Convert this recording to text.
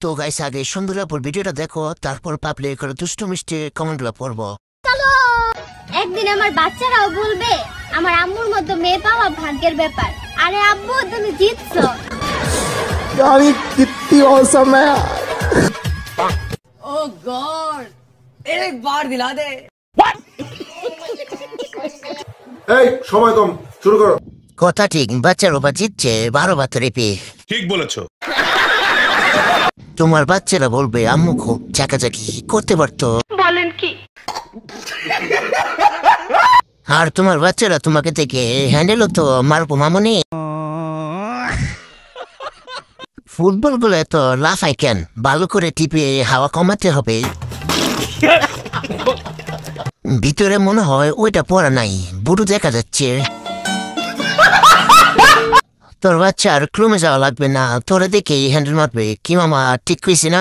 তো গাইস আগে সুন্দরাপুর ভিডিওটা দেখো, তারপর পাবলে করে দুষ্টু মিষ্টি কমেন্টগুলো পড়বো। একদিন আমার বাচ্চারাও বলবে আমার আম্মুর মতো মেয়ে পাওয়া ভাগ্যের ব্যাপার। আরে আব্বু তুমি জিতছো। यार ये कितनी औसम है। ओह गॉड एक बार दिला दे। এই সময় কম, শুরু করো। কথা ঠিক, বাচ্চার বাবা জিতছে 12 বার রেপে। ঠিক বলেছো। তোমার বাচ্চারা বলবে আম্মু খুব চাকাচাকি করতে পারতো। বলেন কি? আর তোমার বাচ্চারা তোমাকে থেকে হ্যান্ডেল তো মারবো মামনি। ফুটবল গুলো এত লাফাই কেন? ভালো করে টিপে হাওয়া কমাতে হবে। ভিতরে মনে হয় ওইটা পড়া নাই, বুড়ো দেখা যাচ্ছে। তোর বাচ্চা আর ক্রমে যাওয়া লাগবে না, তোরা দেখে হ্যান্ডেল মারবে। কি মামা ঠিক কইছি না?